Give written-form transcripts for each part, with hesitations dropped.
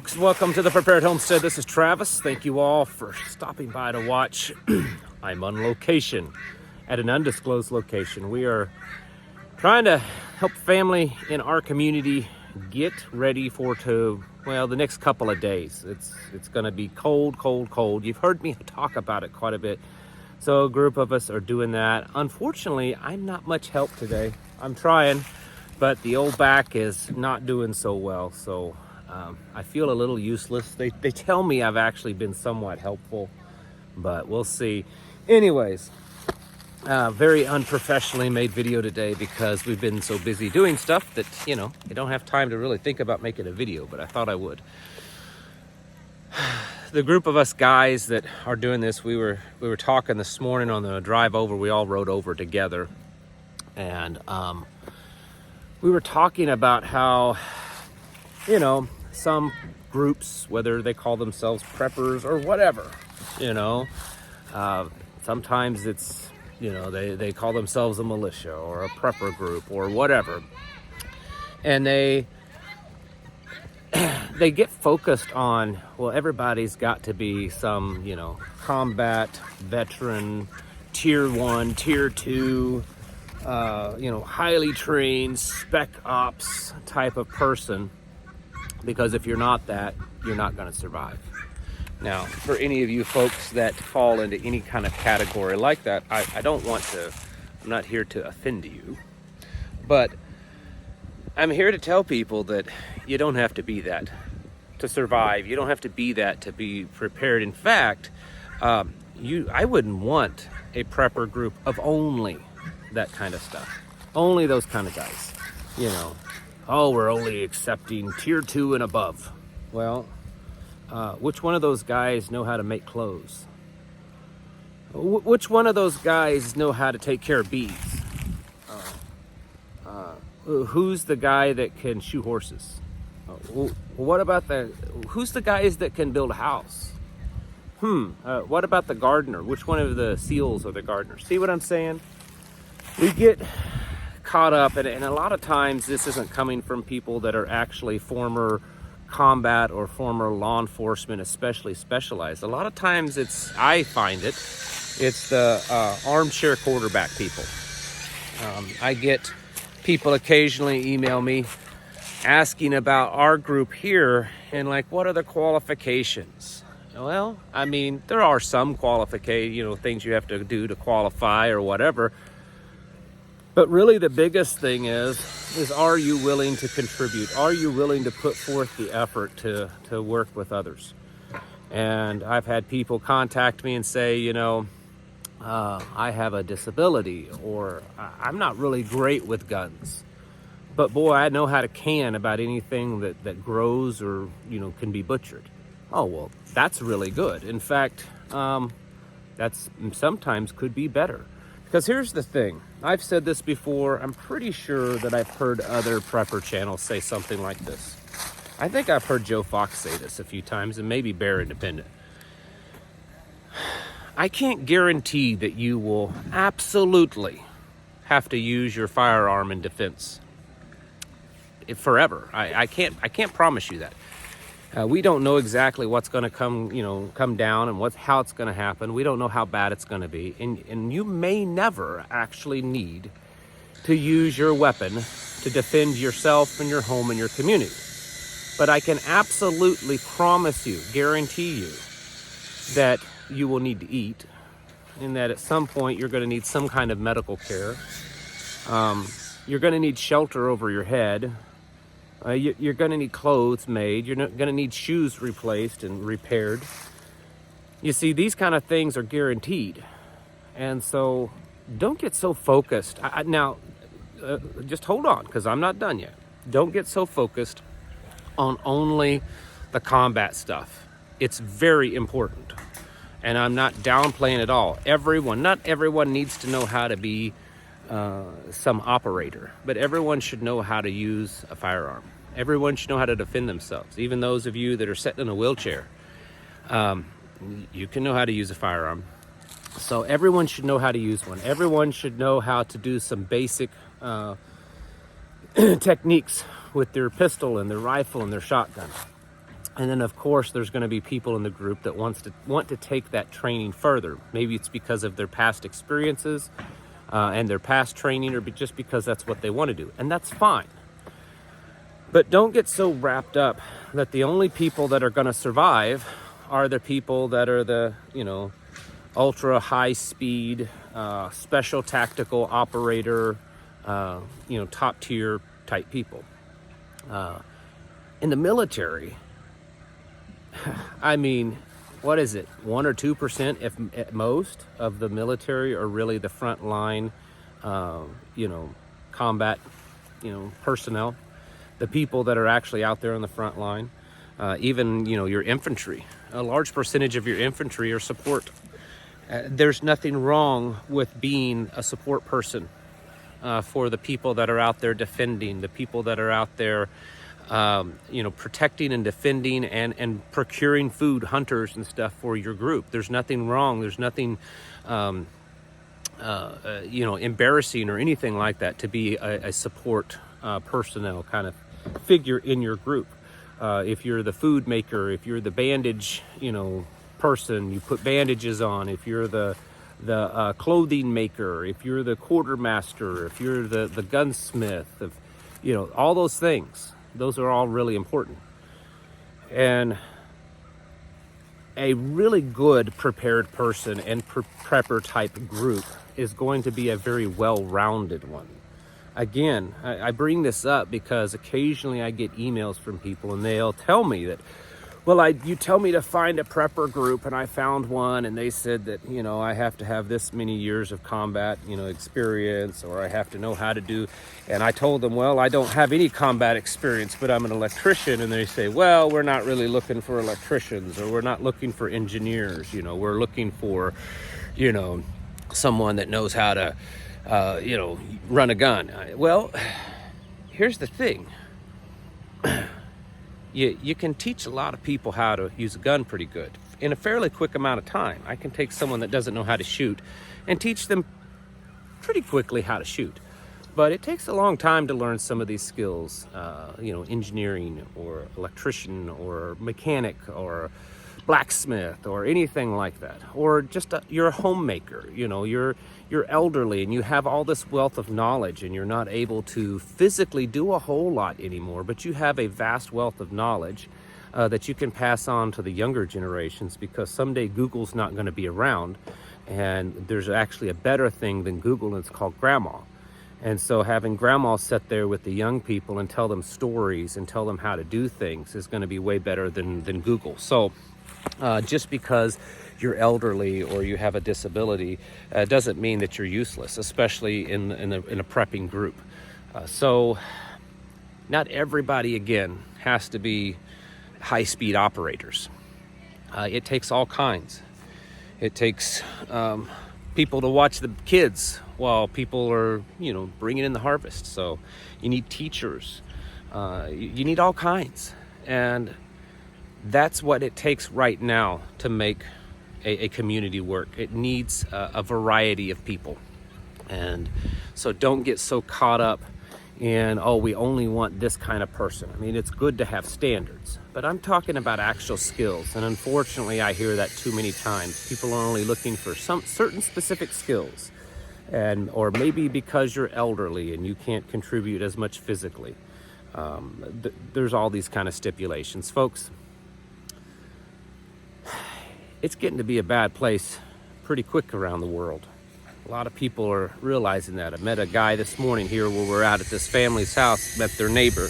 folks, welcome to the Prepared Homestead. This is Travis. Thank you all for stopping by to watch. I'm on location at an undisclosed location. We are trying to help family in our community get ready for the next couple of days. It's going to be cold. You've heard me talk about it quite a bit. So a group of us are doing that. Unfortunately, I'm not much help today. I'm trying, but the old back is not doing so well. So I feel a little useless. They tell me I've actually been somewhat helpful, but we'll see. Anyways, very unprofessionally made video today because we've been so busy doing stuff that, you don't have time to really think about making a video, but I thought I would. The group of us guys that are doing this, we were talking this morning on the drive over. We all rode over together, and we were talking about how, some groups, whether they call themselves preppers or whatever, sometimes it's, they call themselves a militia or a prepper group or whatever. And they get focused on, everybody's got to be some, combat veteran, tier 1, tier 2, highly trained spec ops type of person. Because if you're not that, you're not going to survive. Now, for any of you folks that fall into any kind of category like that, I'm not here to offend you, but I'm here to tell people that you don't have to be that to survive. You don't have to be that to be prepared. In fact, I wouldn't want a prepper group of only that kind of stuff. Only those kind of guys, we're only accepting tier 2 and above. Well, which one of those guys know how to make clothes? Which one of those guys know how to take care of bees? Who's the guy that can shoe horses? Who's the guys that can build a house? What about the gardener? Which one of the SEALs are the gardeners? See what I'm saying? We get caught up, and a lot of times this isn't coming from people that are actually former combat or former law enforcement, especially specialized. A lot of times I find it's the armchair quarterback people. I get people occasionally email me asking about our group here and what are the qualifications? Well, there are some things you have to do to qualify or whatever. But really the biggest thing is are you willing to contribute? Are you willing to put forth the effort to work with others? And I've had people contact me and say, I have a disability, or I'm not really great with guns. But boy, I know how to can about anything that grows or, can be butchered. Oh, well, that's really good. In fact, that's sometimes could be better. Because here's the thing. I've said this before. I'm pretty sure that I've heard other prepper channels say something like this. I think I've heard Joe Fox say this a few times, and maybe Bear Independent. I can't guarantee that you will absolutely have to use your firearm in defense forever. I can't promise you that. We don't know exactly what's going to come down and how it's going to happen. We don't know how bad it's going to be. And you may never actually need to use your weapon to defend yourself and your home and your community. But I can absolutely promise you, guarantee you, that you will need to eat, and that at some point you're going to need some kind of medical care. You're going to need shelter over your head. You're going to need clothes made. You're going to need shoes replaced and repaired. You see, these kind of things are guaranteed. And so don't get so focused. Just hold on, because I'm not done yet. Don't get so focused on only the combat stuff. It's very important. And I'm not downplaying at all. Not everyone needs to know how to be some operator, but everyone should know how to use a firearm. Everyone should know how to defend themselves. Even those of you that are sitting in a wheelchair, you can know how to use a firearm. So everyone should know how to use one. Everyone should know how to do some basic techniques with their pistol and their rifle and their shotgun. And then of course there's going to be people in the group that want to take that training further. Maybe it's because of their past experiences and their past training, or just because that's what they want to do, and that's fine. But don't get so wrapped up that the only people that are going to survive are the people that are the, ultra high speed, special tactical operator, top tier type people. In the military, I mean, what is it? 1 or 2%, if at most, of the military are really the front line, combat, personnel. The people that are actually out there on the front line, even, your infantry. A large percentage of your infantry are support. There's nothing wrong with being a support person for the people that are out there defending, the people that are out there, protecting and defending and procuring food, hunters and stuff for your group. There's nothing wrong. There's nothing, embarrassing or anything like that to be a support personnel kind of figure in your group. If you're the food maker, if you're the bandage, person, you put bandages on. If you're the clothing maker, if you're the quartermaster, if you're the gunsmith, all those things, those are all really important. And a really good prepared person and prepper type group is going to be a very well-rounded one. Again, I bring this up because occasionally I get emails from people and they'll tell me that, well, you tell me to find a prepper group, and I found one, and they said that, I have to have this many years of combat, experience, or I have to know how to do, and I told them, well, I don't have any combat experience, but I'm an electrician, and they say, well, we're not really looking for electricians, or we're not looking for engineers, we're looking for, someone that knows how to, run a gun. Well, here's the thing. You can teach a lot of people how to use a gun pretty good in a fairly quick amount of time. I can take someone that doesn't know how to shoot and teach them pretty quickly how to shoot. But it takes a long time to learn some of these skills, engineering or electrician or mechanic or blacksmith or anything like that. Or just you're a homemaker, you're elderly and you have all this wealth of knowledge and you're not able to physically do a whole lot anymore, but you have a vast wealth of knowledge that you can pass on to the younger generations, because someday Google's not going to be around, and there's actually a better thing than Google, and it's called grandma. And so having grandma sit there with the young people and tell them stories and tell them how to do things is going to be way better than Google. So just because you're elderly or you have a disability doesn't mean that you're useless, especially in a prepping group. So not everybody, again, has to be high-speed operators. It takes all kinds. It takes people to watch the kids while people are, bringing in the harvest. So you need teachers. You need all kinds. And that's what it takes right now to make a community work. It needs a variety of people. And so don't get so caught up in, we only want this kind of person. I mean, it's good to have standards, but I'm talking about actual skills. And unfortunately, I hear that too many times. People are only looking for some certain specific skills, or maybe because you're elderly and you can't contribute as much physically. There's all these kind of stipulations, folks. It's getting to be a bad place pretty quick around the world. A lot of people are realizing that. I met a guy this morning here where we're out at this family's house, met their neighbor,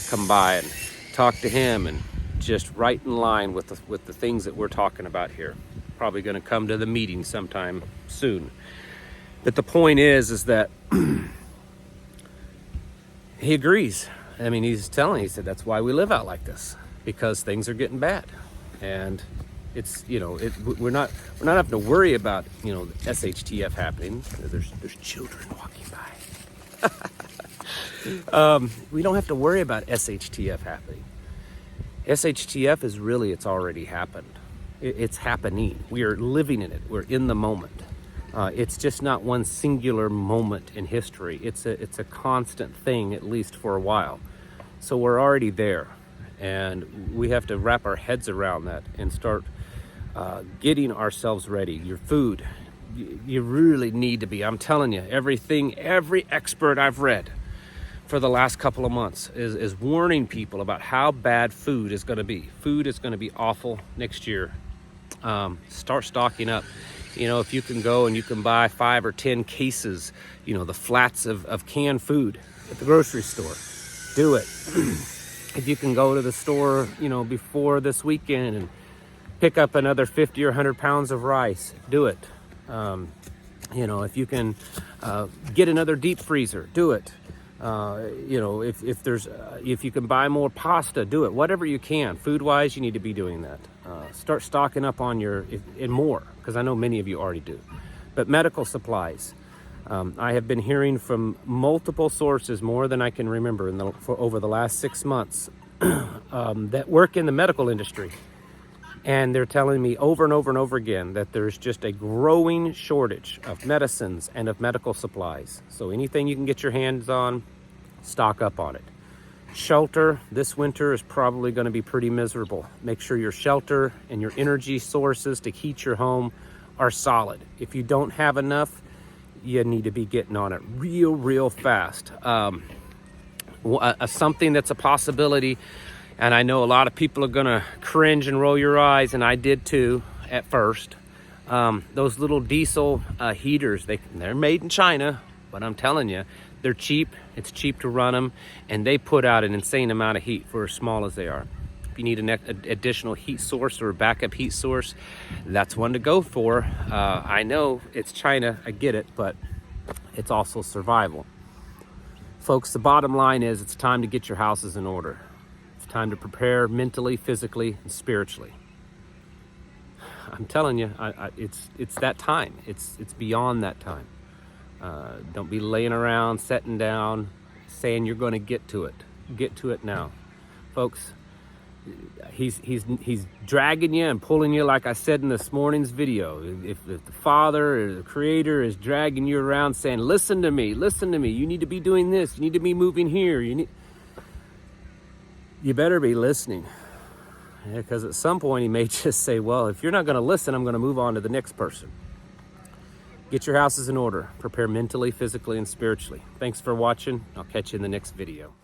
come by and talked to him, and just right in line with the things that we're talking about here. Probably going to come to the meeting sometime soon. But the point is that he agrees. I mean, he said that's why we live out like this, because things are getting bad. And it's, we're not having to worry about, the SHTF happening. There's children walking by. We don't have to worry about SHTF happening. SHTF is really, it's already happened. It's happening. We are living in it. We're in the moment. It's just not one singular moment in history. It's a constant thing, at least for a while. So we're already there. And we have to wrap our heads around that and start getting ourselves ready. Your food, you really need to be, I'm telling you, every expert I've read for the last couple of months is warning people about how bad food is going to be. Food is going to be awful next year. Start stocking up. You know, if you can go and you can buy 5 or 10 cases, you know, the flats of canned food at the grocery store, do it. If you can go to the store, you know, before this weekend and pick up another 50 or 100 pounds of rice, do it. You know, if you can get another deep freezer, do it. You know, if you can buy more pasta, do it. Whatever you can, food-wise, you need to be doing that. Start stocking up on and more, because I know many of you already do. But medical supplies, I have been hearing from multiple sources, more than I can remember over the last 6 months, that work in the medical industry. And they're telling me over and over and over again that there's just a growing shortage of medicines and of medical supplies. So anything you can get your hands on, stock up on it. Shelter this winter is probably going to be pretty miserable. Make sure your shelter and your energy sources to heat your home are solid. If you don't have enough, you need to be getting on it real fast. Something that's a possibility, and I know a lot of people are gonna cringe and roll your eyes, and I did too at first. Those little diesel heaters, they're made in China, but I'm telling you, they're cheap. It's cheap to run them, and they put out an insane amount of heat for as small as they are. If you need an additional heat source or a backup heat source, that's one to go for. I know it's China, I get it, but it's also survival. Folks, the bottom line is it's time to get your houses in order. Time to prepare mentally, physically, and spiritually. I'm telling you, it's that time. It's beyond that time. Don't be laying around, sitting down, saying you're going to get to it. Get to it now, folks. He's dragging you and pulling you, like I said in this morning's video. If the Father or the Creator is dragging you around, saying, "Listen to me, listen to me. You need to be doing this. You need to be moving here. You better be listening, because at some point he may just say, well, if you're not going to listen, I'm going to move on to the next person. Get your houses in order. Prepare mentally, physically, and spiritually. Thanks for watching. I'll catch you in the next video.